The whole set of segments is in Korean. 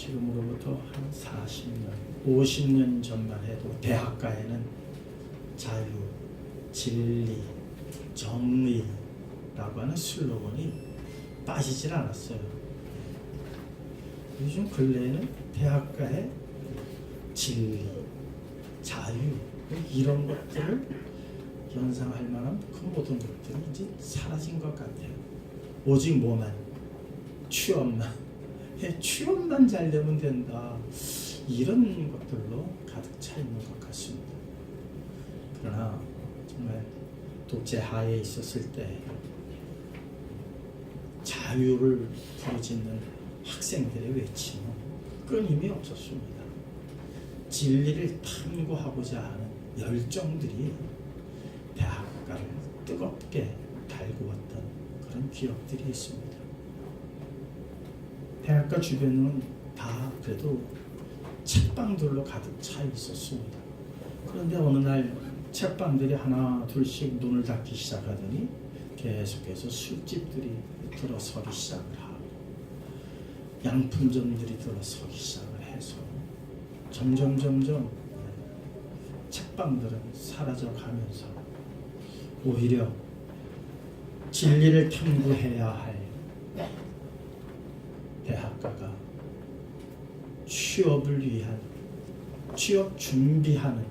지금으로부터 한 40년, 50년 전만 해도 대학가에는 자유, 진리, 정의라고 하는 슬로건이 빠지질 않았어요. 요즘 근래에는 대학가에 진리, 자유 이런 것들을 연상할 만한 그 모든 것들이 이제 사라진 것 같아요. 오직 뭐만? 취업만. 취업만 잘 되면 된다. 이런 것들로 가득 차 있는 것 같습니다. 그러나 정말 독재 하에 있었을 때 자유를 부르짖는 학생들의 외침은 끊임이 없었습니다. 진리를 탐구하고자 하는 열정들이 대학가를 뜨겁게 달구었던 그런 기억들이 있습니다. 대학가 주변은 다 그래도 책방들로 가득 차 있었습니다. 그런데 어느 날 책방들이 하나 둘씩 문을 닫기 시작하더니 계속해서 술집들이 들어서기 시작을 하고 양품점들이 들어서기 시작을 해서 점점 책방들은 사라져가면서 오히려 진리를 탐구해야 할 대학가가 취업을 위한 취업 준비하는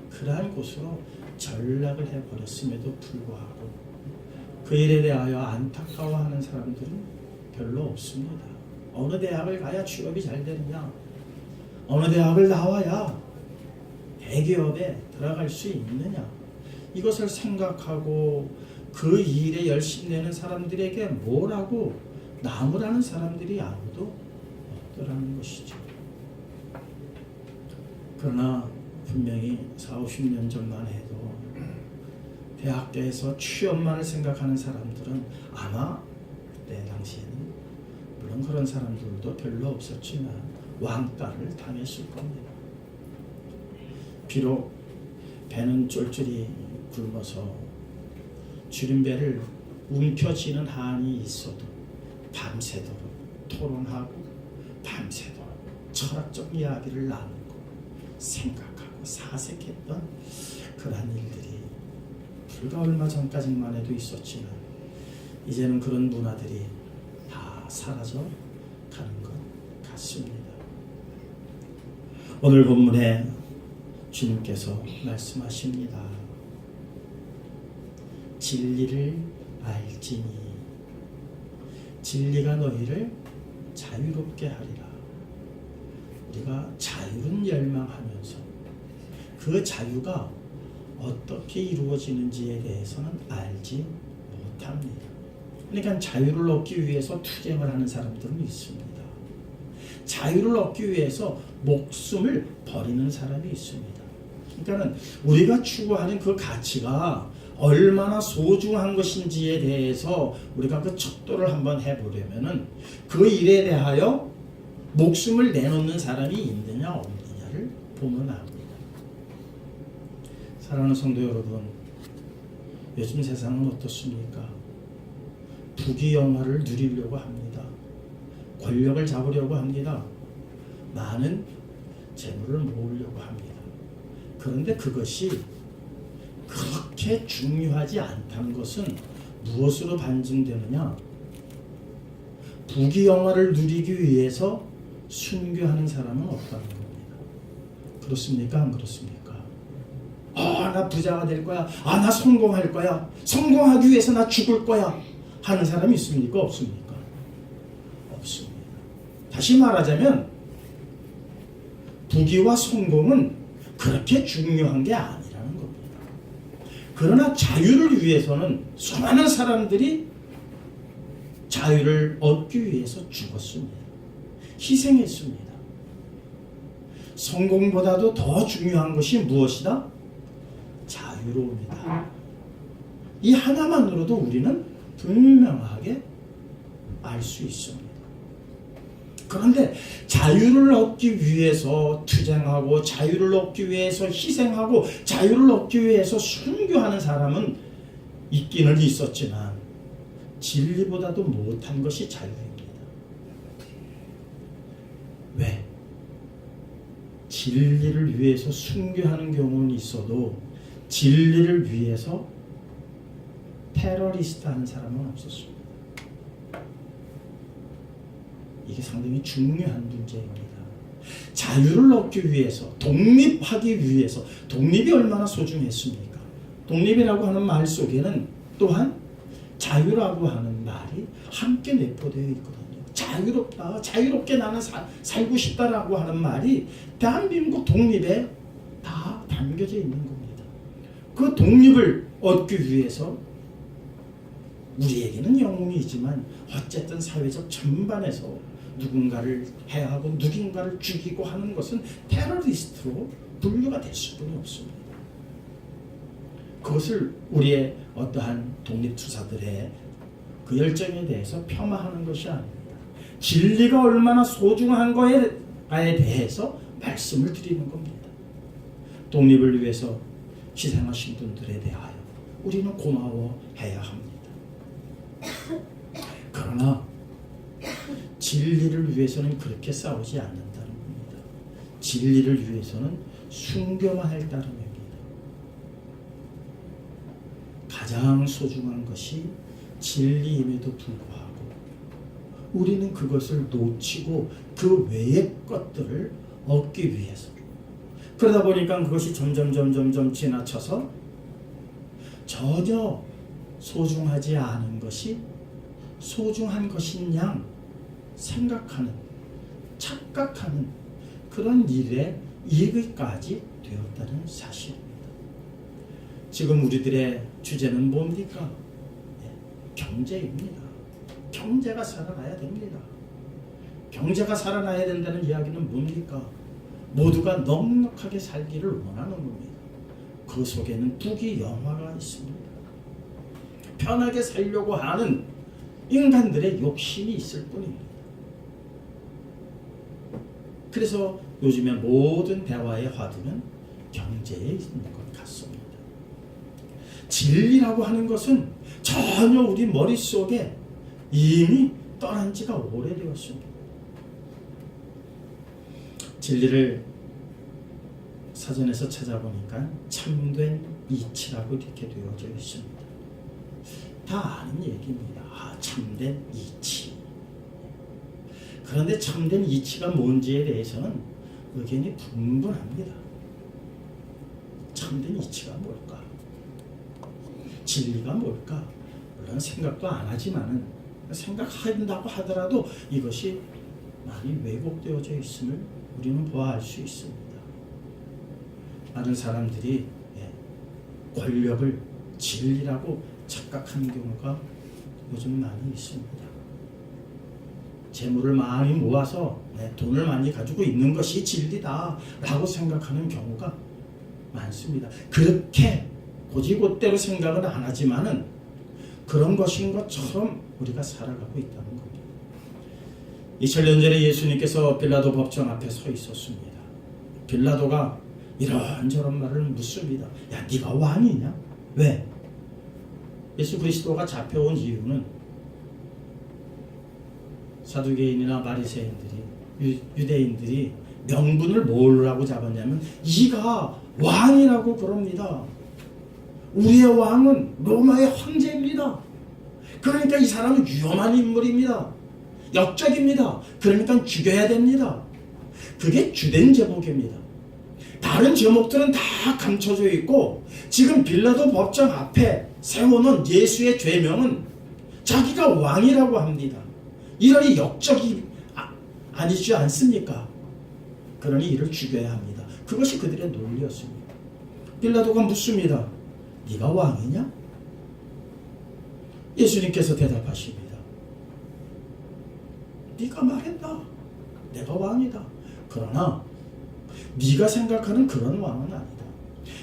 그러한 곳으로 전락을 해버렸음에도 불구하고 그 일에 대하여 안타까워하는 사람들은 별로 없습니다. 어느 대학을 가야 취업이 잘 되느냐? 어느 대학을 나와야 대기업에 들어갈 수 있느냐? 이것을 생각하고 그 일에 열심내는 사람들에게 뭐라고 나무라는 사람들이 아무도 없더라는 것이죠. 그러나 분명히 40-50년 전만 해도 대학교에서 취업만을 생각하는 사람들은 아마 그때 당시에는 물론 그런 사람들도 별로 없었지만 왕따를 당했을 겁니다. 비록 배는 쫄쫄이 굶어서 주림배를 움켜쥐는 한이 있어도 밤새도록 토론하고 밤새도록 철학적 이야기를 나누고 생각하고 사색했던 그러한 일들이 불과 얼마 전까지만 해도 있었지만 이제는 그런 문화들이 다 사라져 가는 것 같습니다. 오늘 본문에 주님께서 말씀하십니다. 진리를 알지니 진리가 너희를 자유롭게 하리라. 우리가 자유를 열망하면서 그 자유가 어떻게 이루어지는지에 대해서는 알지 못합니다. 그러니까 자유를 얻기 위해서 투쟁을 하는 사람들은 있습니다. 자유를 얻기 위해서 목숨을 버리는 사람이 있습니다. 그러니까 우리가 추구하는 그 가치가 얼마나 소중한 것인지에 대해서 우리가 그 척도를 한번 해보려면은 그 일에 대하여 목숨을 내놓는 사람이 있느냐 없느냐를 보면 압니다. 사랑하는 성도 여러분, 요즘 세상은 어떻습니까? 부귀영화를 누리려고 합니다. 권력을 잡으려고 합니다. 많은 재물을 모으려고 합니다. 그런데 그것이 그렇게 중요하지 않다는 것은 무엇으로 반증되느냐? 부귀영화를 누리기 위해서 순교하는 사람은 없다는 겁니다. 그렇습니까? 안 그렇습니까? 나 부자가 될 거야. 나 성공할 거야. 성공하기 위해서 나 죽을 거야. 하는 사람이 있습니까? 없습니까? 없습니다. 다시 말하자면 부귀와 성공은 그렇게 중요한 게 아니라는 겁니다. 그러나 자유를 위해서는 수많은 사람들이 자유를 얻기 위해서 죽었습니다. 희생했습니다. 성공보다도 더 중요한 것이 무엇이다? 자유로움이다. 이 하나만으로도 우리는 분명하게 알 수 있습니다. 그런데 자유를 얻기 위해서 투쟁하고 자유를 얻기 위해서 희생하고 자유를 얻기 위해서 순교하는 사람은 있기는 있었지만 진리보다도 못한 것이 자유입니다. 왜 진리를 위해서 순교하는 경우는 있어도 진리를 위해서 테러리스트 하는 사람은 없었습니다. 이게 상당히 중요한 문제입니다. 자유를 얻기 위해서, 독립하기 위해서, 독립이 얼마나 소중했습니까? 독립이라고 하는 말 속에는 또한 자유라고 하는 말이 함께 내포되어 있거든요. 자유롭다, 자유롭게 나는 살고 싶다라고 하는 말이 대한민국 독립에 다 담겨져 있는 겁니다. 그 독립을 얻기 위해서 우리에게는 영웅이지만 어쨌든 사회적 전반에서 누군가를 해하고 누군가를 죽이고 하는 것은 테러리스트로 분류가 될 수밖에 없습니다. 그것을 우리의 어떠한 독립투사들의 그 열정에 대해서 폄하하는 것이 아닙니다. 진리가 얼마나 소중한 거에 대해서 말씀을 드리는 겁니다. 독립을 위해서 희생하신 분들에 대하여 우리는 고마워해야 합니다. 그러나 진리를 위해서는 그렇게 싸우지 않는다는 겁니다. 진리를 위해서는 순교만 할 따름입니다. 가장 소중한 것이 진리임에도 불구하고 우리는 그것을 놓치고 그 외의 것들을 얻기 위해서, 그러다 보니까 그것이 점점 지나쳐서 전혀 소중하지 않은 것이 소중한 것인 양 생각하는, 착각하는 그런 일에 이르기까지 되었다는 사실입니다. 지금 우리들의 주제는 뭡니까? 경제입니다. 경제가 살아나야 됩니다. 경제가 살아나야 된다는 이야기는 뭡니까? 모두가 넉넉하게 살기를 원하는 겁니다. 그 속에는 부귀영화가 있습니다. 편하게 살려고 하는 인간들의 욕심이 있을 뿐입니다. 그래서 요즘에 모든 대화의 화두는 경제에 있는 것 같습니다. 진리라고 하는 것은 전혀 우리 머릿속에 이미 떠난 지가 오래되었습니다. 진리를 사전에서 찾아보니까 참된 이치라고 이렇게 되어져 있습니다. 다 아는 얘기입니다. 참된 이치. 그런데 참된 이치가 뭔지에 대해서는 의견이 분분합니다. 참된 이치가 뭘까? 진리가 뭘까? 물론 생각도 안 하지만은 생각한다고 하더라도 이것이 많이 왜곡되어져 있음을 우리는 보아할 수 있습니다. 많은 사람들이 권력을 진리라고 착각하는 경우가 요즘 많이 있습니다. 재물을 많이 모아서 돈을 많이 가지고 있는 것이 진리다 라고 생각하는 경우가 많습니다. 그렇게 고지고대로 생각은 안 하지만은 그런 것인 것처럼 우리가 살아가고 있다는 겁니다. 2000년 전에 예수님께서 빌라도 법정 앞에 서 있었습니다. 빌라도가 이런저런 말을 묻습니다. 야, 네가 왕이냐? 왜? 예수 그리스도가 잡혀온 이유는 사두개인이나 바리새인들이, 유대인들이 명분을 뭐라고 잡았냐면 이가 왕이라고 그럽니다. 우리의 왕은 로마의 황제입니다. 그러니까 이 사람은 위험한 인물입니다. 역적입니다. 그러니까 죽여야 됩니다. 그게 주된 제목입니다. 다른 제목들은 다 감춰져 있고 지금 빌라도 법정 앞에 세워놓은 예수의 죄명은 자기가 왕이라고 합니다. 이러니 역적이 아니지 않습니까? 그러니 이를 죽여야 합니다. 그것이 그들의 논리였습니다. 빌라도가 묻습니다. 네가 왕이냐? 예수님께서 대답하십니다. 네가 말했다. 내가 왕이다. 그러나 네가 생각하는 그런 왕은 아니다.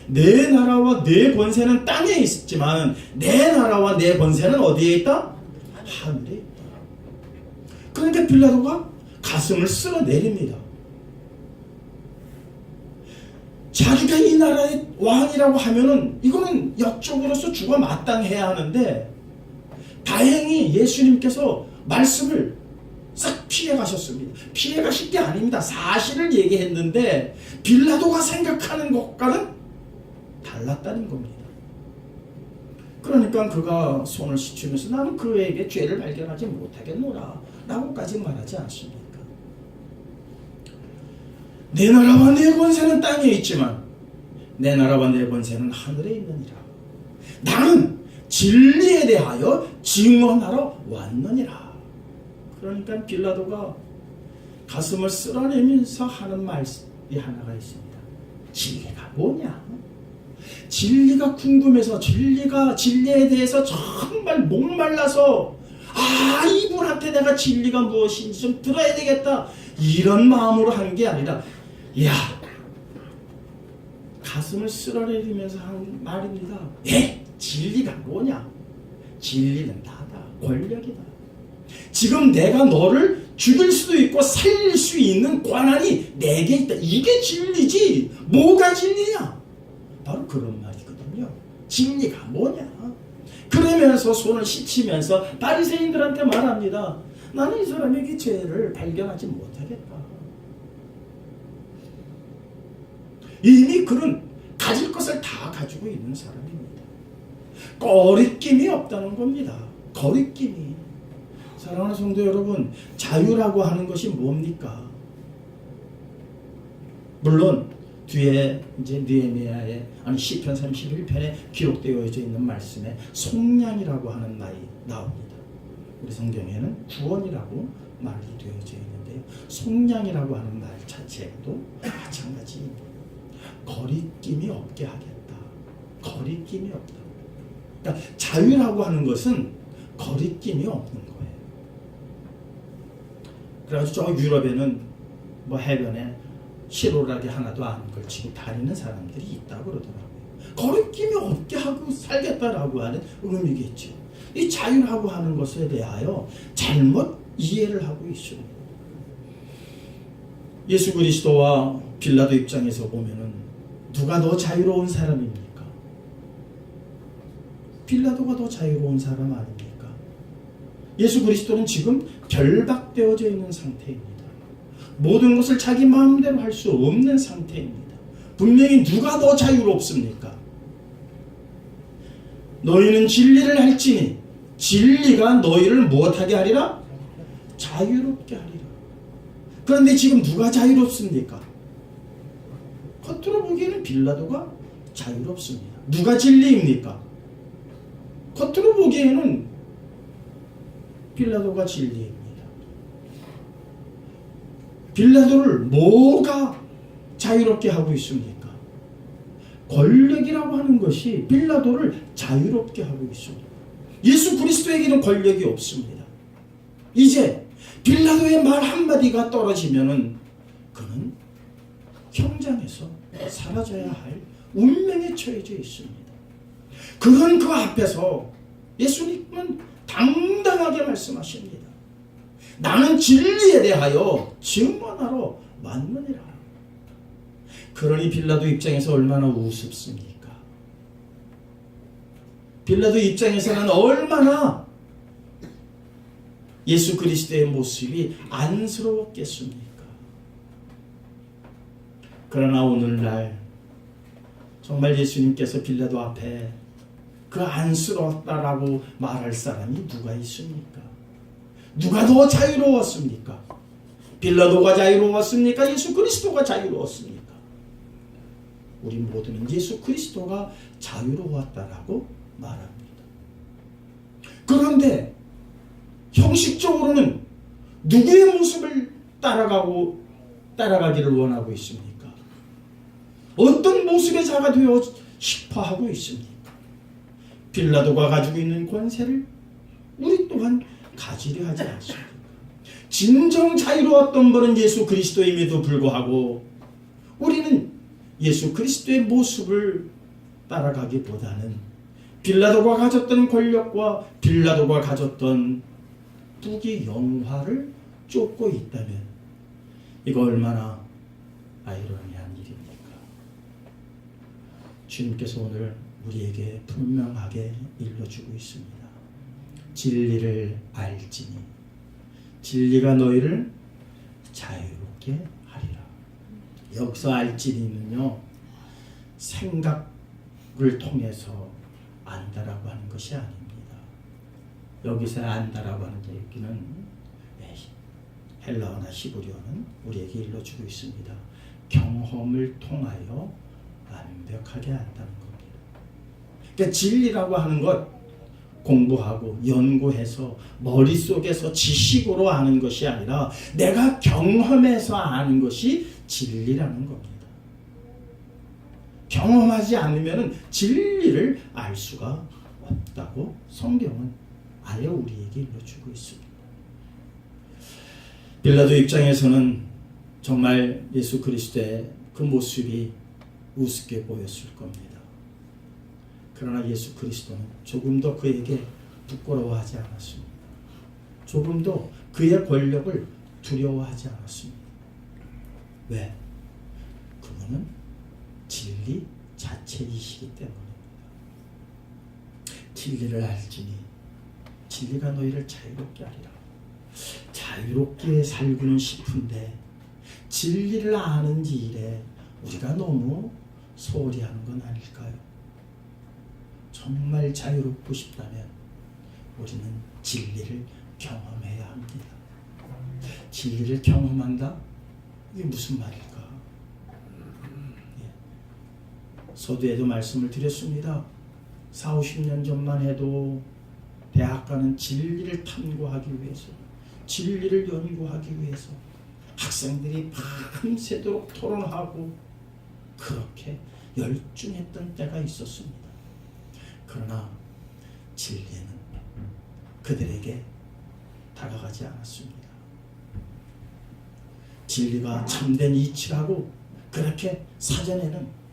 내 나라와 내 권세는 땅에 있지만 내 나라와 내 권세는 어디에 있다? 하늘에 있다. 그러니까 빌라도가 가슴을 쓸어내립니다. 자기가 이 나라의 왕이라고 하면은 이거는 역적으로서 죽어 마땅해야 하는데 다행히 예수님께서 말씀을 싹 피해 가셨습니다. 피해 가실 게 아닙니다. 사실을 얘기했는데 빌라도가 생각하는 것과는 달랐다는 겁니다. 그러니까 그가 손을 씻으면서 나는 그에게 죄를 발견하지 못하겠노라 라고까지 말하지 않습니까? 내 나라와 내 권세는 땅에 있지만 내 나라와 내 권세는 하늘에 있느니라. 나는 진리에 대하여 증언하러 왔느니라. 그러니까 빌라도가 가슴을 쓸어내면서 하는 말이 하나가 있습니다. 진리가 뭐냐? 진리가 궁금해서 진리에 대해서 정말 목말라서 이분한테 내가 진리가 무엇인지 좀 들어야 되겠다 이런 마음으로 하는 게 아니라 가슴을 쓸어내리면서 한 말입니다. 진리가 뭐냐? 진리는 나다. 권력이다. 지금 내가 너를 죽일 수도 있고 살릴 수 있는 권한이 내게 있다. 이게 진리지. 뭐가 진리냐? 바로 그런 말이거든요. 진리가 뭐냐? 그러면서 손을 씻으면서 바리새인들한테 말합니다. 나는 이 사람에게 죄를 발견하지 못하겠다. 이미 그는 가질 것을 다 가지고 있는 사람입니다. 거리낌이 없다는 겁니다. 거리낌이. 사랑하는 성도 여러분, 자유라고 하는 것이 뭡니까? 물론 뒤에 이제 느헤미야의 시편 31편에 기록되어 있는 말씀에 속량이라고 하는 말이 나옵니다. 우리 성경에는 구원이라고 말이 되어져 있는데요. 속량이라고 하는 말 자체도 마찬가지입니다. 거리낌이 없게 하겠다. 거리낌이 없다. 그러니까 자유라고 하는 것은 거리낌이 없는 거예요. 그래가지고 저 유럽에는 해변에 시로라기 하나도 안 걸치고 다니는 사람들이 있다고 그러더라고요. 거리낌이 없게 하고 살겠다라고 하는 의미겠죠. 이 자유라고 하는 것에 대하여 잘못 이해를 하고 있습니다. 예수 그리스도와 빌라도 입장에서 보면은 누가 더 자유로운 사람입니까? 빌라도가 더 자유로운 사람 아닙니까? 예수 그리스도는 지금 결박되어져 있는 상태입니다. 모든 것을 자기 마음대로 할 수 없는 상태입니다. 분명히 누가 더 자유롭습니까? 너희는 진리를 할지니 진리가 너희를 무엇하게 하리라? 자유롭게 하리라. 그런데 지금 누가 자유롭습니까? 겉으로 보기에는 빌라도가 자유롭습니다. 누가 진리입니까? 겉으로 보기에는 빌라도가 진리입니다. 빌라도를 뭐가 자유롭게 하고 있습니까? 권력이라고 하는 것이 빌라도를 자유롭게 하고 있습니다. 예수 그리스도에게는 권력이 없습니다. 이제 빌라도의 말 한마디가 떨어지면은 그는 형장에서 사라져야 할 운명에 처해져 있습니다. 그건 그 앞에서 예수님은 당당하게 말씀하십니다. 나는 진리에 대하여 증언하러 왔느니라. 그러니 빌라도 입장에서 얼마나 우습습니까? 빌라도 입장에서는 얼마나 예수 그리스도의 모습이 안쓰러웠겠습니까? 그러나 오늘날 정말 예수님께서 빌라도 앞에 그 안쓰러웠다라고 말할 사람이 누가 있습니까? 누가 더 자유로웠습니까? 빌라도가 자유로웠습니까? 예수 그리스도가 자유로웠습니까? 우리 모두는 예수 그리스도가 자유로웠다라고 말합니다. 그런데 형식적으로는 누구의 모습을 따라가기를 원하고 있습니까? 어떤 모습의 자가 되어 싶어 하고 있습니까? 빌라도가 가지고 있는 권세를 우리 또한 가지려 하지 않습니다. 진정 자유로웠던 분은 예수 그리스도임에도 불구하고 우리는 예수 그리스도의 모습을 따라가기보다는 빌라도가 가졌던 권력과 빌라도가 가졌던 부귀 영화를 쫓고 있다면 이거 얼마나 아이러니한 일입니까? 주님께서 오늘 우리에게 분명하게 일러주고 있습니다. 진리를 알지니 진리가 너희를 자유롭게 하리라. 여기서 알진리는요, 생각을 통해서 안다라고 하는 것이 아닙니다. 여기서 안다라고 하는 얘기는 헬라어나 히브리어는 우리에게 일러주고 있습니다. 경험을 통하여 완벽하게 안다는 겁니다. 그러니까 진리라고 하는 것, 공부하고 연구해서 머릿속에서 지식으로 아는 것이 아니라 내가 경험해서 아는 것이 진리라는 겁니다. 경험하지 않으면 진리를 알 수가 없다고 성경은 아예 우리에게 일러주고 있습니다. 빌라도 입장에서는 정말 예수 그리스도의 그 모습이 우습게 보였을 겁니다. 그러나 예수 그리스도는 조금도 그에게 부끄러워하지 않았습니다. 조금도 그의 권력을 두려워하지 않았습니다. 왜? 그분은 진리 자체이시기 때문입니다. 진리를 알지니 진리가 너희를 자유롭게 하리라. 자유롭게 살고는 싶은데 진리를 아는지 이래 우리가 너무 소홀히 하는 건 아닐까요? 정말 자유롭고 싶다면 우리는 진리를 경험해야 합니다. 진리를 경험한다? 이게 무슨 말일까? 서두에도 말씀을 드렸습니다. 40-50년 전만 해도 대학 가는 진리를 탐구하기 위해서, 진리를 연구하기 위해서 학생들이 밤새도록 토론하고 그렇게 열중했던 때가 있었습니다. 그러나 진리는 그들에게 다가가지 않았습니다. 진리가 참된 이치라고 그렇게 사전에는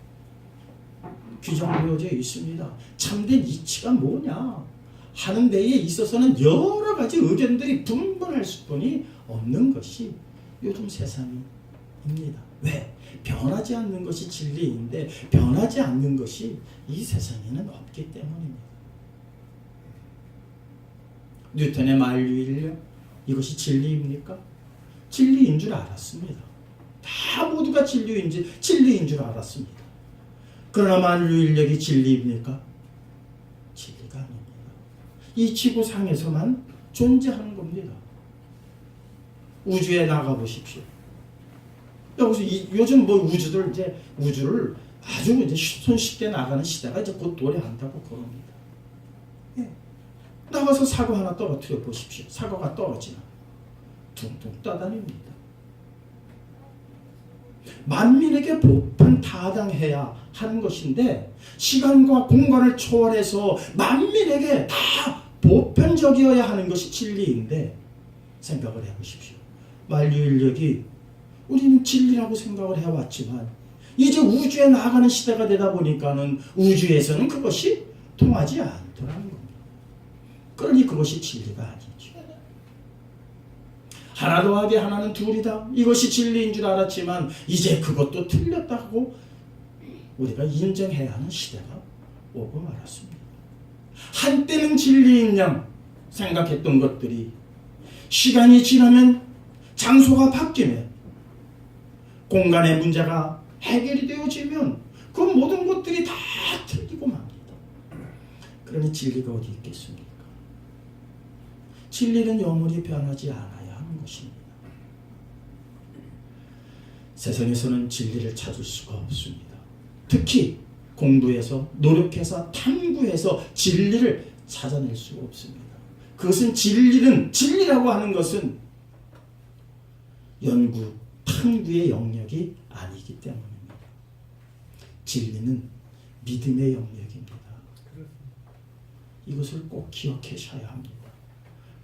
규정되어져 있습니다. 참된 이치가 뭐냐 하는 데에 있어서는 여러 가지 의견들이 분분할 수뿐이 없는 것이 요즘 세상입니다. 왜? 변하지 않는 것이 진리인데 변하지 않는 것이 이 세상에는 없기 때문입니다. 뉴턴의 만유인력, 이것이 진리입니까? 진리인 줄 알았습니다. 다 모두가 진리인 줄 알았습니다. 그러나 만유인력이 진리입니까? 진리가 아닙니다. 이 지구상에서만 존재하는 겁니다. 우주에 나가 보십시오. 여기서 요즘 우주를 아주 손쉽게 나가는 시대가 이제 곧 도래한다고 그럽니다. 예. 나가서 사과 하나 떨어뜨려 보십시오. 사과가 떨어지나 둥둥 떠다닙니다. 만민에게 보편타당해야 하는 것인데 시간과 공간을 초월해서 만민에게 다 보편적이어야 하는 것이 진리인데 생각을 해보십시오. 만유인력이 우리는 진리라고 생각을 해왔지만 이제 우주에 나가는 시대가 되다 보니까는 우주에서는 그것이 통하지 않더라는 겁니다. 그러니 그것이 진리가 아니죠. 하나 더하기 하나는 둘이다. 이것이 진리인 줄 알았지만 이제 그것도 틀렸다고 우리가 인정해야 하는 시대가 오고 말았습니다. 한때는 진리인 양 생각했던 것들이 시간이 지나면 장소가 바뀌면 공간의 문제가 해결이 되어지면 그 모든 것들이 다 틀리고 맙니다. 그러니 진리가 어디 있겠습니까? 진리는 영원히 변하지 않아야 하는 것입니다. 세상에서는 진리를 찾을 수가 없습니다. 특히 공부해서 노력해서 탐구해서 진리를 찾아낼 수가 없습니다. 그것은 진리라고 하는 것은 연구, 탐구의 영역이 아니기 때문입니다. 진리는 믿음의 영역입니다. 이것을 꼭 기억하셔야 합니다.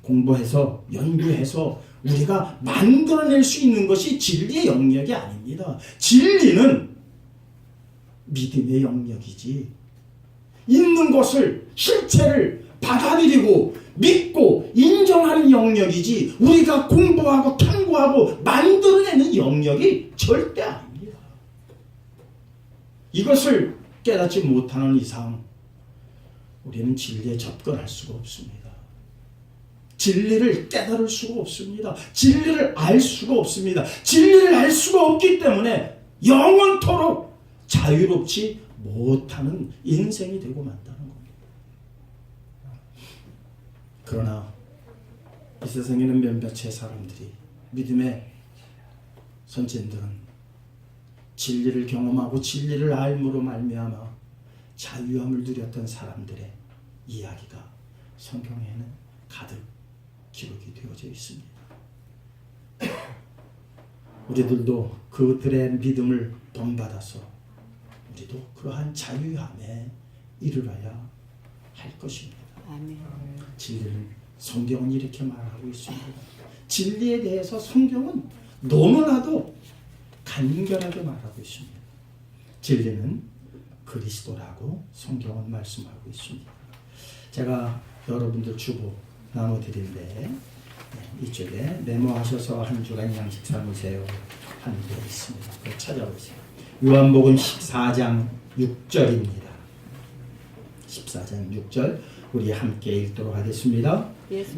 공부해서 연구해서 우리가 만들어낼 수 있는 것이 진리의 영역이 아닙니다. 진리는 믿음의 영역이지 있는 것을 실체를 받아들이고 믿고 인정하는 영역이지 우리가 공부하고 탐구하고 만들어내는 영역이 절대 아닙니다. 이것을 깨닫지 못하는 이상 우리는 진리에 접근할 수가 없습니다. 진리를 깨달을 수가 없습니다. 진리를 알 수가 없습니다. 진리를 알 수가 없기 때문에 영원토록 자유롭지 못하는 인생이 되고 만다는 겁니다. 그러나 이 세상에는 몇몇의 사람들이, 믿음의 선진들은 진리를 경험하고 진리를 알므로 말미암아 자유함을 누렸던 사람들의 이야기가 성경에는 가득 기록이 되어져 있습니다. 우리들도 그들의 믿음을 본받아서 우리도 그러한 자유함에 이르러야 할 것입니다. 아멘. 진리를 성경은 이렇게 말하고 있습니다. 진리에 대해서 성경은 너무나도 간결하게 말하고 있습니다. 진리는 그리스도라고 성경은 말씀하고 있습니다. 제가 여러분들 주보 나눠드릴때 이쪽에 메모하셔서 한 주간 양식 삼으세요 하는 게 있습니다. 그걸 찾아보세요. 요한복음 14장 6절입니다. 14장 6절 우리 함께 읽도록 하겠습니다.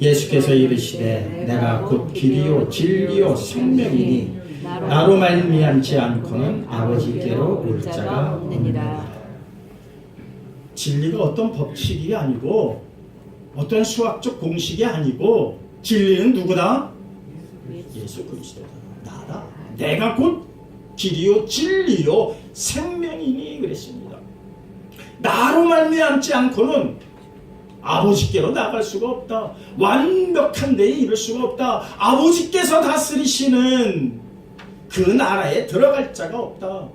예수께서 이르시되 내가 곧 길이요 진리요 생명이니 나로 말미암지 않고는 아버지께로 올 자가 없느니라. 진리가 어떤 법칙이 아니고 어떤 수학적 공식이 아니고 진리는 누구다? 예수 그리스도다. 나다. 내가 곧 길이요 진리요 생명이니 그랬습니다. 나로 말미암지 않고는 아버지께로 나갈 수가 없다. 완벽한 데에 이를 수가 없다. 아버지께서 다스리시는 그 나라에 들어갈 자가 없다.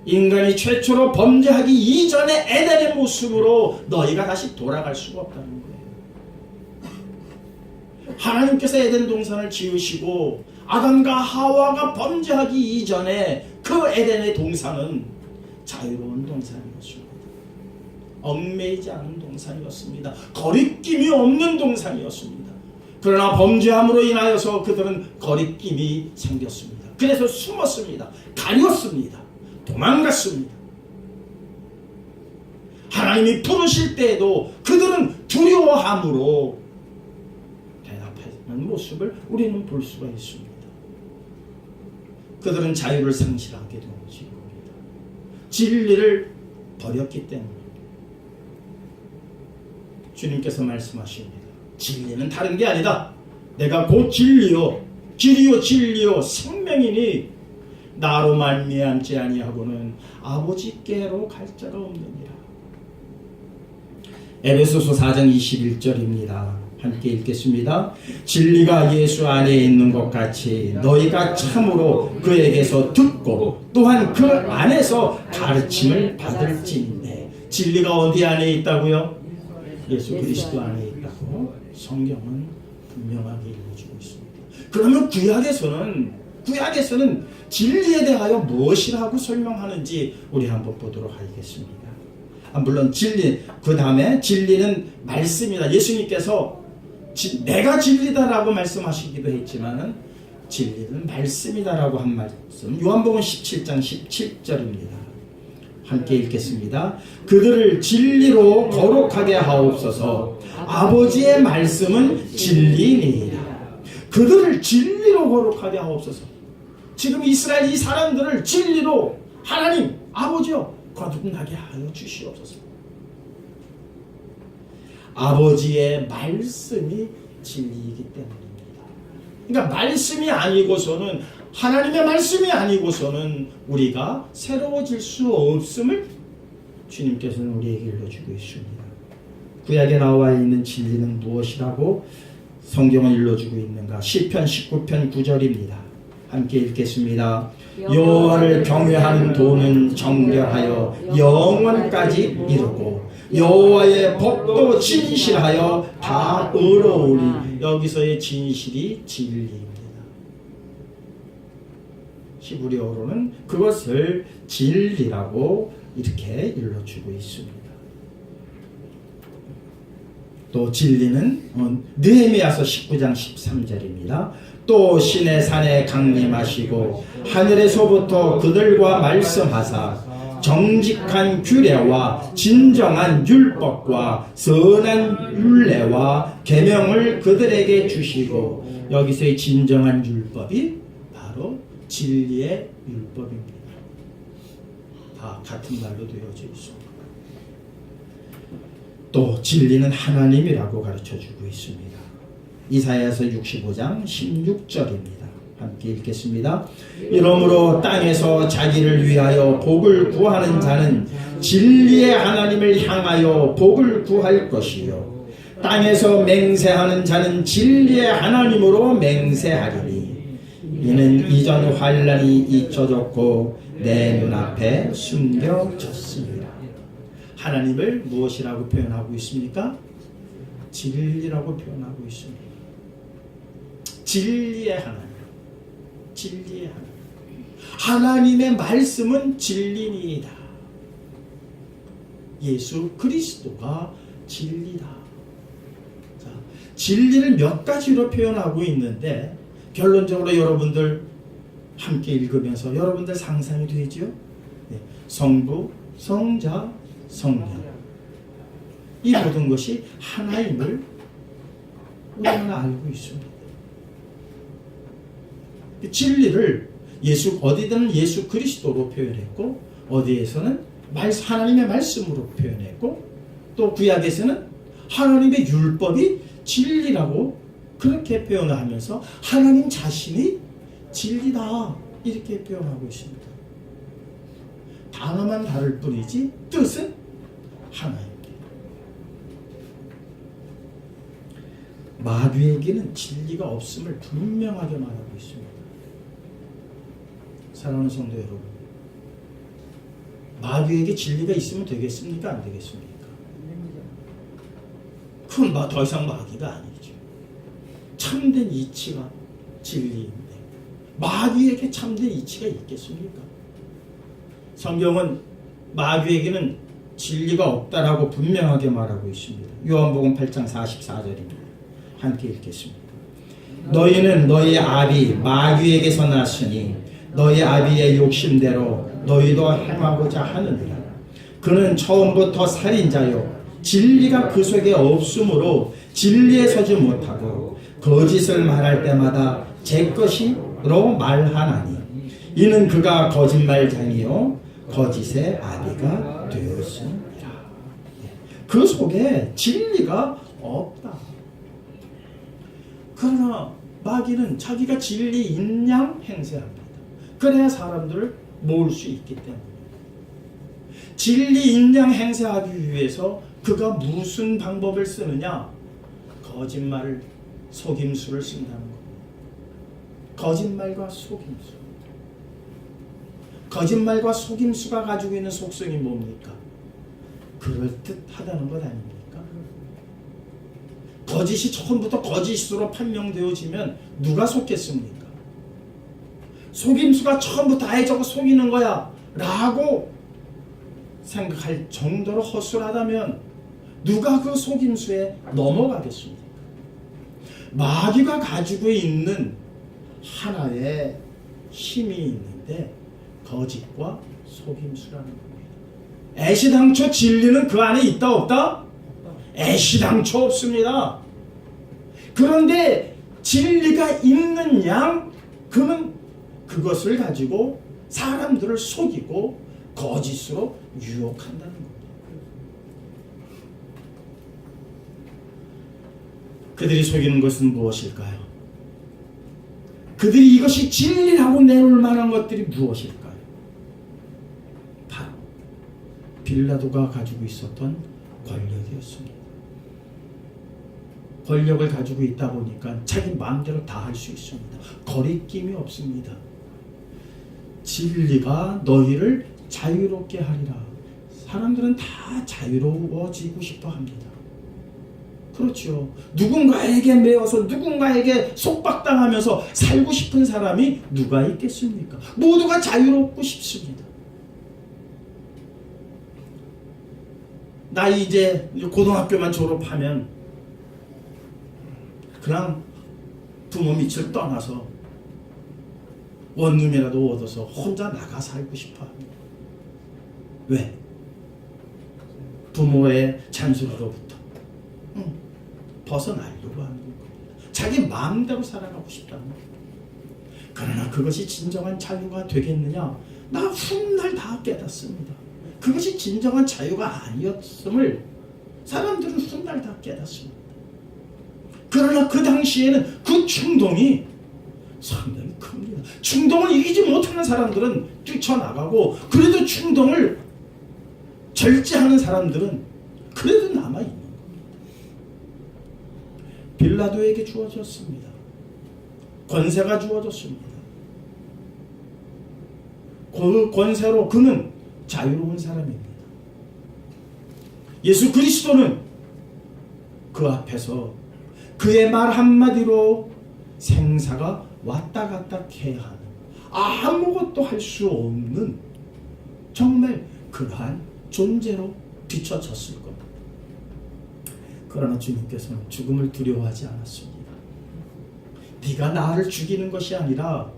인간이 최초로 범죄하기 이전의 에덴의 모습으로 너희가 다시 돌아갈 수가 없다는 거예요. 하나님께서 에덴 동산을 지으시고 아담과 하와가 범죄하기 이전에 그 에덴의 동산은 자유로운 동산이었습니다. 얽매이지 않은 동산이었습니다. 거리낌이 없는 동산이었습니다. 그러나 범죄함으로 인하여서 그들은 거리낌이 생겼습니다. 그래서 숨었습니다. 가렸습니다. 도망갔습니다. 하나님이 부르실 때에도 그들은 두려워함으로 대답하는 모습을 우리는 볼 수가 있습니다. 그들은 자유를 상실하게 된 것입니다. 진리를 버렸기 때문입니다. 주님께서 말씀하십니다. 진리는 다른 게 아니다. 내가 곧 진리요 길이요 진리요 생명이니 나로 말미암지 아니하고는 아버지께로 갈 자가 없느니라. 에베소서 4장 21절입니다. 함께 읽겠습니다. 진리가 예수 안에 있는 것 같이 너희가 참으로 그에게서 듣고 또한 그 안에서 가르침을 받을지인데, 진리가 어디 안에 있다고요? 예수 그리스도 안에 있다고 성경은 분명하게 읽어주고 있습니다. 그러면 구약에서는 진리에 대하여 무엇이라고 설명하는지 우리 한번 보도록 하겠습니다. 물론 진리, 그 다음에 진리는 말씀이다. 예수님께서 내가 진리다라고 말씀하시기도 했지만 진리는 말씀이다라고 한 말씀, 요한복음 17장 17절입니다. 함께 읽겠습니다. 그들을 진리로 거룩하게 하옵소서. 아버지의 말씀은 진리니이다. 그들을 진리로 거룩하게 하옵소서. 지금 이스라엘 이 사람들을 진리로 하나님 아버지여 거듭나게 하여 주시옵소서. 아버지의 말씀이 진리이기 때문입니다. 그러니까 말씀이 아니고서는, 하나님의 말씀이 아니고서는 우리가 새로워질 수 없음을 주님께서는 우리에게 일러주고 있습니다. 구약에 나와 있는 진리는 무엇이라고 성경은 일러주고 있는가? 시편 19편 9절입니다. 함께 읽겠습니다. 여호와를 경외하는 도는 정결하여 영원까지 이르고 여호와의 법도 진실하여 다 의로우니. 여기서의 진실이 진리입니다. 히브리어로는 그것을 진리라고 이렇게 일러주고 있습니다. 또 진리는 느헤미야서 19장 13절입니다. 또 신의 산에 강림하시고 하늘에서부터 그들과 말씀하사 정직한 규례와 진정한 율법과 선한 율례와 계명을 그들에게 주시고, 여기서의 진정한 율법이 바로 진리의 율법입니다. 다 같은 말로 되어져 있습니다. 또 진리는 하나님이라고 가르쳐주고 있습니다. 이사야서 65장 16절입니다. 함께 읽겠습니다. 이러므로 땅에서 자기를 위하여 복을 구하는 자는 진리의 하나님을 향하여 복을 구할 것이요, 땅에서 맹세하는 자는 진리의 하나님으로 맹세하리니 이는 이전 환난이 잊혀졌고 내 눈앞에 숨겨졌습니다. 하나님을 무엇이라고 표현하고 있습니까? 진리라고 표현하고 있습니다. 진리의 하나님, 진리의 하나님. 하나님의 말씀은 진리니이다. 예수 그리스도가 진리다. 자, 진리를 몇 가지로 표현하고 있는데, 결론적으로 여러분들 함께 읽으면서 여러분들 상상이 되지요? 네. 성부, 성자, 성령, 이 모든 것이 하나임을 우리는 알고 있습니다. 진리를 어디든 예수 그리스도로 표현했고, 어디에서는 하나님의 말씀으로 표현했고, 또 구약에서는 하나님의 율법이 진리라고 그렇게 표현을 하면서 하나님 자신이 진리다 이렇게 표현하고 있습니다. 단어만 다를 뿐이지 뜻은 하나입니다. 마귀에게는 진리가 없음을 분명하게 말하고 있습니다. 사랑하는 성도 여러분, 마귀에게 진리가 있으면 되겠습니까? 안 되겠습니까? 그건 더 이상 마귀가 아니죠. 참된 이치가 진리인데 마귀에게 참된 이치가 있겠습니까? 성경은 마귀에게는 진리가 없다라고 분명하게 말하고 있습니다. 요한복음 8장 44절입니다. 함께 읽겠습니다. 너희는 너희 아비 마귀에게서 났으니 너희 아비의 욕심대로 너희도 행하고자 하느니라. 그는 처음부터 살인자요 진리가 그 속에 없으므로 진리에 서지 못하고 거짓을 말할 때마다 제 것이로 말하나니 이는 그가 거짓말장이요 거짓의 아비가 되었습니다. 그 속에 진리가 없다. 그러나 마귀는 자기가 진리인 양 행세합니다. 그래야 사람들을 모을 수 있기 때문에. 진리인 양 행세하기 위해서 그가 무슨 방법을 쓰느냐? 거짓말을, 속임수를 쓴다는 겁니다. 거짓말과 속임수. 거짓말과 속임수가 가지고 있는 속성이 뭡니까? 그럴듯하다는 것 아닙니까? 거짓이 처음부터 거짓으로 판명되어지면 누가 속겠습니까? 속임수가 처음부터 아예 저거 속이는 거야 라고 생각할 정도로 허술하다면 누가 그 속임수에 넘어가겠습니까? 마귀가 가지고 있는 하나의 힘이 있는데 거짓과 속임수라는 겁니다. 애시당초 진리는 그 안에 있다 없다? 애시당초 없습니다. 그런데 진리가 있는 양 그는 그것을 가지고 사람들을 속이고 거짓으로 유혹한다는 겁니다. 그들이 속이는 것은 무엇일까요? 그들이 이것이 진리라고 내놓을 만한 것들이 무엇일까요? 바로 빌라도가 가지고 있었던 권력이었습니다. 권력을 가지고 있다 보니까 자기 마음대로 다 할 수 있습니다. 거리낌이 없습니다. 진리가 너희를 자유롭게 하리라. 사람들은 다 자유로워지고 싶어 합니다. 그렇죠. 누군가에게 매여서 누군가에게 속박당하면서 살고 싶은 사람이 누가 있겠습니까? 모두가 자유롭고 싶습니다. 나 이제 고등학교만 졸업하면 그냥 부모 밑을 떠나서 원룸이라도 얻어서 혼자 나가 살고 싶어 합니다. 왜? 부모의 잔소리로부터 벗어나려고 하는 겁니다. 자기 마음대로 살아가고 싶다는 겁니다. 그러나 그것이 진정한 자유가 되겠느냐? 나 훗날 다 깨닫습니다. 그것이 진정한 자유가 아니었음을 사람들은 훗날 다 깨닫습니다. 그러나 그 당시에는 그 충동이 상당히 큽니다. 충동을 이기지 못하는 사람들은 뛰쳐나가고, 그래도 충동을 절제하는 사람들은 그래도 남아있는 겁니다. 빌라도에게 주어졌습니다. 권세가 주어졌습니다. 그 권세로 그는 자유로운 사람입니다. 예수 그리스도는 그 앞에서 그의 말 한마디로 생사가 왔다 갔다 해야 하는, 아무것도 할 수 없는 정말 그러한 존재로 비춰졌을 겁니다. 그러나 주님께서는 죽음을 두려워하지 않았습니다. 네가 나를 죽이는 것이 아니라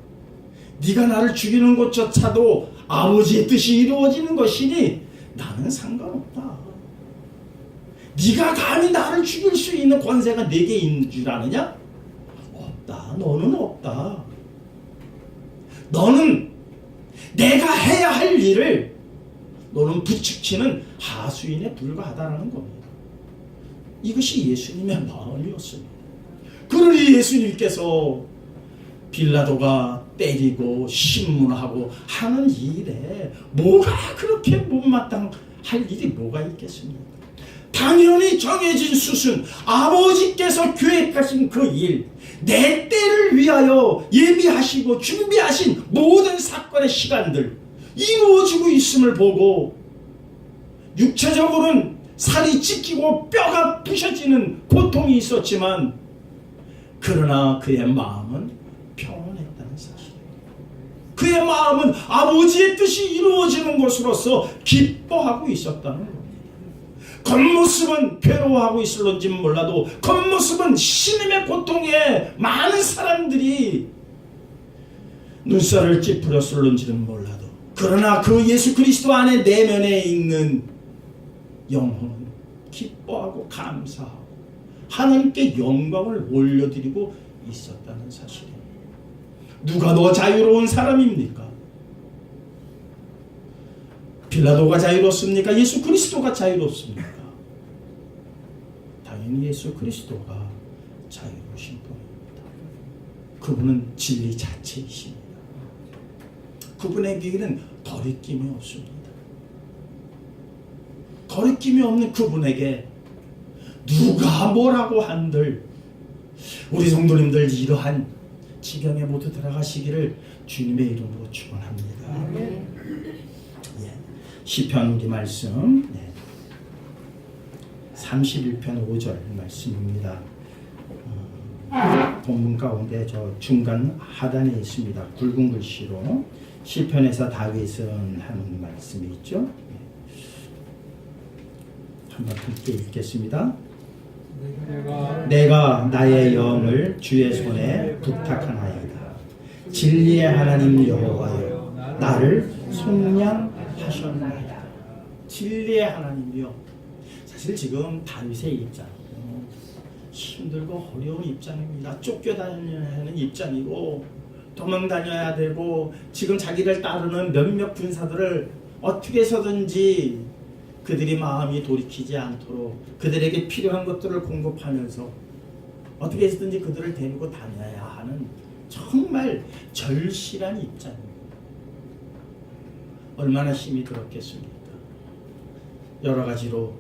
네가 나를 죽이는 것조차도 아버지의 뜻이 이루어지는 것이니 나는 상관없다. 네가 감히 나를 죽일 수 있는 권세가 내게 있는 줄 아느냐? 없다. 너는 없다. 너는 내가 해야 할 일을 너는 부추기는 하수인에 불과하다는 겁니다. 이것이 예수님의 마음이었습니다. 그러니 예수님께서 빌라도가 때리고 신문하고 하는 일에 뭐가 그렇게 못마땅할 일이 뭐가 있겠습니까? 당연히 정해진 수순, 아버지께서 계획하신 그 일, 내 때를 위하여 예비하시고 준비하신 모든 사건의 시간들 이루어지고 있음을 보고, 육체적으로는 살이 찢기고 뼈가 부셔지는 고통이 있었지만, 그러나 그의 마음은 평온했다는 사실입니다. 그의 마음은 아버지의 뜻이 이루어지는 것으로서 기뻐하고 있었다는 겁니다. 겉모습은 괴로워하고 있을런지 몰라도 겉모습은 신음의 고통에 많은 사람들이 눈살을 찌푸렸을런지는 몰라도, 그러나 그 예수 그리스도 안에 내면에 있는 영혼은 기뻐하고 감사하고 하나님께 영광을 올려드리고 있었다는 사실입니다. 누가 더 자유로운 사람입니까? 빌라도가 자유롭습니까? 예수 그리스도가 자유롭습니까? 당연히 예수 그리스도가 자유로우신 분입니다. 그분은 진리 자체이십니다. 그분에게는 거리낌이 없습니다. 거리낌이 없는 그분에게 누가 뭐라고 한들 우리 성도님들 이러한 지경에 모두 들어가시기를 주님의 이름으로 축원합니다. 예. 시편 우리 말씀 31편 5절 말씀입니다. 본문 가운데 저 중간 하단에 있습니다. 굵은 글씨로 시편에서 다윗은 하는 말씀이 있죠. 한번 함께 읽겠습니다. 내가 나의 영을 주의 손에 부탁하나이다. 진리의 하나님 여호와여, 나를 속량하셨나이다. 진리의 하나님이요. 사실 지금 다윗의 입장은 힘들고 어려운 입장입니다. 쫓겨다녀야 하는 입장이고 도망다녀야 되고, 지금 자기를 따르는 몇몇 군사들을 어떻게 해서든지 그들이 마음이 돌이키지 않도록 그들에게 필요한 것들을 공급하면서 어떻게 해서든지 그들을 데리고 다녀야 하는 정말 절실한 입장입니다. 얼마나 힘이 들었겠습니까? 여러 가지로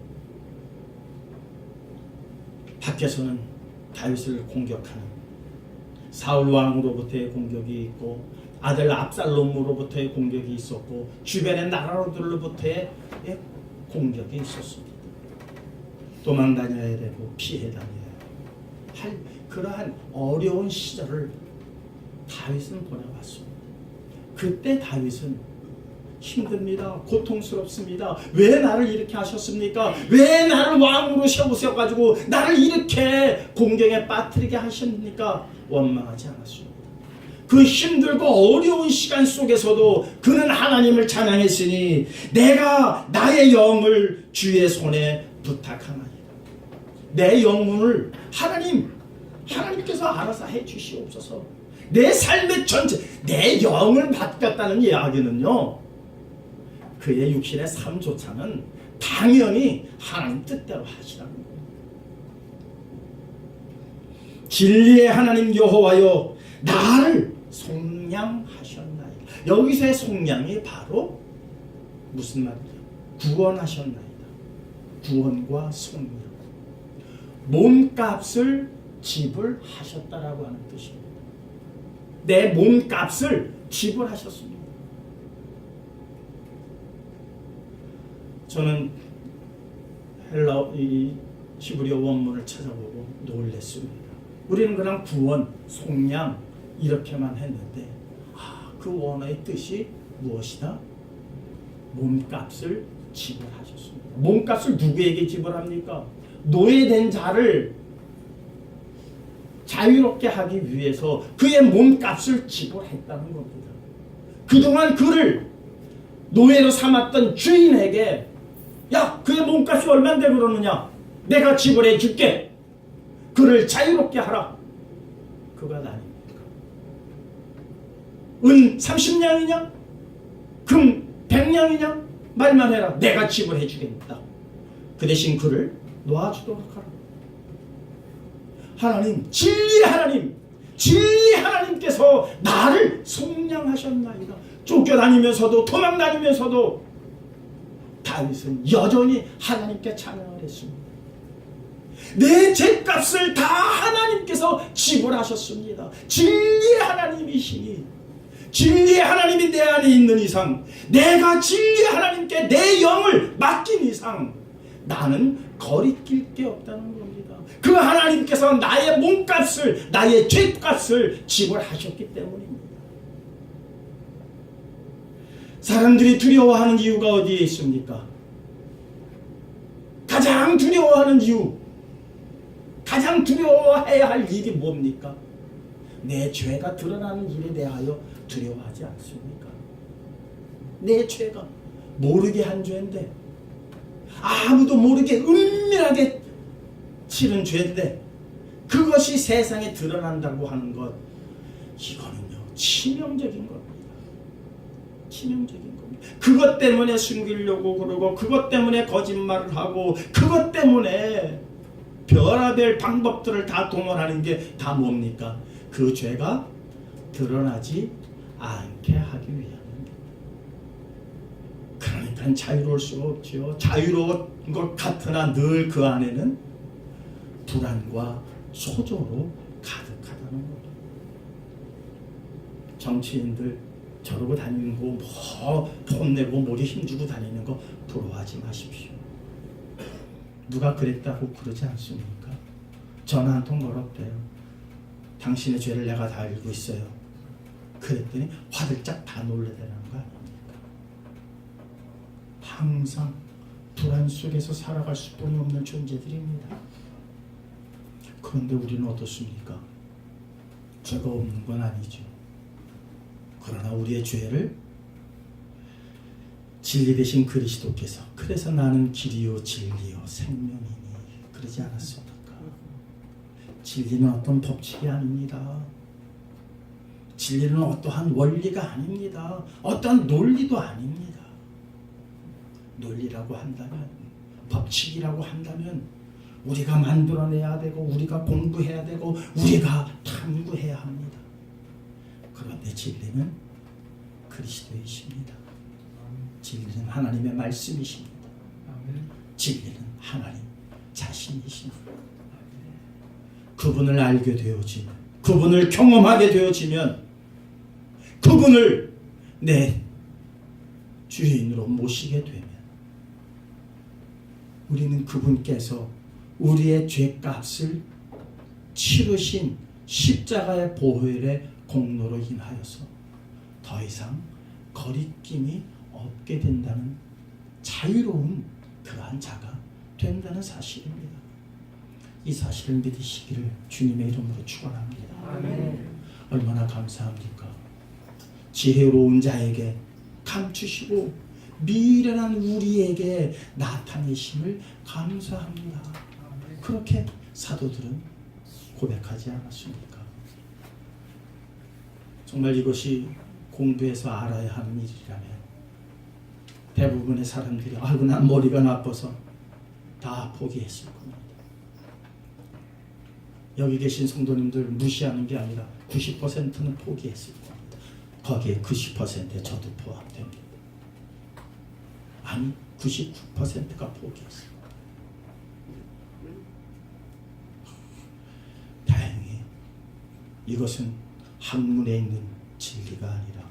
밖에서는 다윗을 공격하는 사울 왕으로부터의 공격이 있고, 아들 압살롬으로부터의 공격이 있었고, 주변의 나라들로부터의 공격이 있었습니다. 도망 다녀야 되고 피해 다녀야 할 그러한 어려운 시절을 다윗은 보내왔습니다. 그때 다윗은 힘듭니다. 고통스럽습니다. 왜 나를 이렇게 하셨습니까? 왜 나를 왕으로 세우셔가지고 나를 이렇게 공경에 빠뜨리게 하셨습니까? 원망하지 않았습니다. 그 힘들고 어려운 시간 속에서도 그는 하나님을 찬양했으니 내가 나의 영을 주의 손에 부탁하나이다. 내 영혼을 하나님께서 알아서 해주시옵소서. 내 삶의 전체, 내 영을 맡겼다는 이야기는요, 그의 육신의 삶조차는 당연히 하나님 뜻대로 하시라는 거예요. 진리의 하나님 여호와여 나를 속량하셨나이다. 여기서의 속량이 바로 무슨 말이죠? 구원하셨나이다. 구원과 속량. 몸값을 지불하셨다라고 하는 뜻입니다. 내 몸값을 지불하셨습니다. 저는 이 히브리어 원문을 찾아보고 놀랐습니다. 우리는 그냥 구원, 속량 이렇게만 했는데 그 원어의 뜻이 무엇이다? 몸값을 지불하셨습니다. 몸값을 누구에게 지불합니까? 노예된 자를 자유롭게 하기 위해서 그의 몸값을 지불했다는 겁니다. 그동안 그를 노예로 삼았던 주인에게 야, 그의 몸값이 얼마인데 그러느냐? 내가 지불해 줄게. 그를 자유롭게 하라. 그가 아닙니까? 은 30냥이냐? 금 100냥이냐? 말만 해라. 내가 지불해 주겠다. 그 대신 그를 놓아주도록 하라. 하나님, 진리의 하나님께서 나를 속량하셨나이다. 쫓겨다니면서도 도망다니면서도 다윗은 여전히 하나님께 찬양을 했습니다. 내 죄값을 다 하나님께서 지불하셨습니다. 진리의 하나님이시니, 진리의 하나님이 내 안에 있는 이상, 내가 진리의 하나님께 내 영을 맡긴 이상 나는 거리낄 게 없다는 겁니다. 그 하나님께서 나의 몸값을, 나의 죄값을 지불하셨기 때문입니다. 사람들이 두려워하는 이유가 어디에 있습니까? 가장 두려워하는 이유, 가장 두려워해야 할 일이 뭡니까? 내 죄가 드러나는 일에 대하여 두려워하지 않습니까? 내 죄가 모르게 한 죄인데, 아무도 모르게 은밀하게 치른 죄인데 그것이 세상에 드러난다고 하는 것, 이거는요 치명적인 겁니다. 치명적인 겁니다. 그것 때문에 숨기려고 그러고, 그것 때문에 거짓말을 하고, 그것 때문에 별의별 방법들을 다 동원하는 게 다 뭡니까? 그 죄가 드러나지 않게 하기 위함입니다. 그러니까 자유로울 수가 없죠. 자유로운 것 같으나 늘 그 안에는 불안과 소조로 가득하다는 겁니다. 정치인들 저러고 다니는 거, 뭐 폰내고 머리 힘주고 다니는 거 부러워하지 마십시오. 누가 그랬다고 그러지 않습니까? 전화 한 통 걸었대요. 당신의 죄를 내가 다 알고 있어요. 그랬더니 화들짝 다 놀래대는 거 아닙니까? 항상 불안 속에서 살아갈 수뿐이 없는 존재들입니다. 그런데 우리는 어떻습니까? 죄가 없는 건 아니죠. 그러나 우리의 죄를 진리 되신 그리스도께서, 그래서 나는 길이요 진리요 생명이니 그러지 않았습니까? 진리는 어떤 법칙이 아닙니다. 진리는 어떠한 원리가 아닙니다. 어떠한 논리도 아닙니다. 논리라고 한다면, 법칙이라고 한다면 우리가 만들어내야 되고, 우리가 공부해야 되고, 우리가 탐구해야 합니다. 그런데 진리는 그리스도이십니다. 진리는 하나님의 말씀이십니다. 진리는 하나님 자신이십니다. 그분을 알게 되어지면, 그분을 경험하게 되어지면, 그분을 내 주인으로 모시게 되면 우리는 그분께서 우리의 죄값을 치르신 십자가의 보혈의 공로로 인하여서 더 이상 거리낌이 없게 된다는 자유로운 그러한 자가 된다는 사실입니다. 이 사실을 믿으시기를 주님의 이름으로 축원합니다. 아멘. 얼마나 감사합니까? 지혜로운 자에게 감추시고 미련한 우리에게 나타내심을 감사합니다. 그렇게 사도들은 고백하지 않았습니까? 정말 이것이 공부해서 알아야 하는 일이라면 대부분의 사람들이 아이고 난 머리가 나빠서 다 포기했을 겁니다. 여기 계신 성도님들 무시하는 게 아니라 90%는 포기했을 겁니다. 거기에 90%에 저도 포함됩니다. 아니 99%가 포기했어요. 다행히 이것은 학문에 있는 진리가 아니라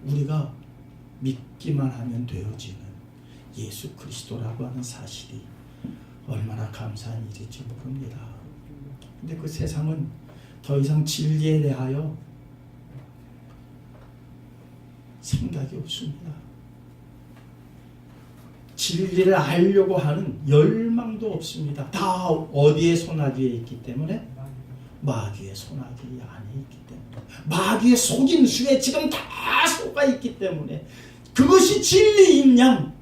우리가 믿기만 하면 되어지는 예수 그리스도라고 하는 사실이 얼마나 감사한 일인지 모릅니다. 근데 그 세상은 더 이상 진리에 대하여 생각이 없습니다. 진리를 알려고 하는 열망도 없습니다. 다 어디에 소나기에 있기 때문에? 마귀의 소나기 안에 있기 때문에, 마귀의 속임수에 지금 다 속아 있기 때문에 그것이 진리인 양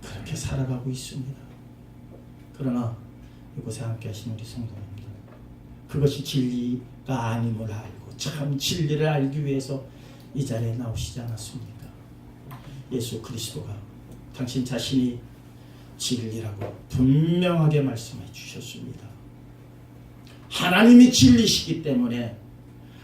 그렇게 살아가고 있습니다. 그러나 이곳에 함께 하신 우리 성도님들, 그것이 진리가 아님을 알고 참 진리를 알기 위해서 이 자리에 나오시지 않았습니까? 예수 그리스도가 당신 자신이 진리라고 분명하게 말씀해 주셨습니다. 하나님이 진리시기 때문에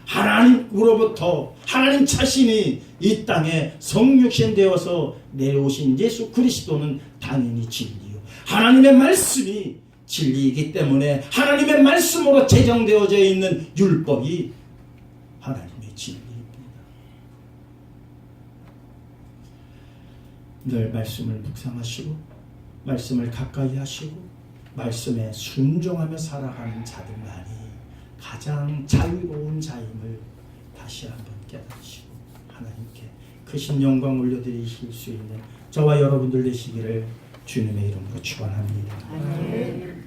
하나님으로부터 하나님 자신이 이 땅에 성육신 되어서 내려오신 예수 그리스도는 당연히 진리요. 하나님의 말씀이 진리이기 때문에 하나님의 말씀으로 제정되어져 있는 율법이 하나님의 진리입니다. 늘 말씀을 묵상하시고 말씀을 가까이 하시고 말씀에 순종하며 살아가는 자들만이 가장 자유로운 자임을 다시 한번 깨달으시고 하나님께 크신 영광 올려드리실 수 있는 저와 여러분들 되시기를 주님의 이름으로 축원합니다.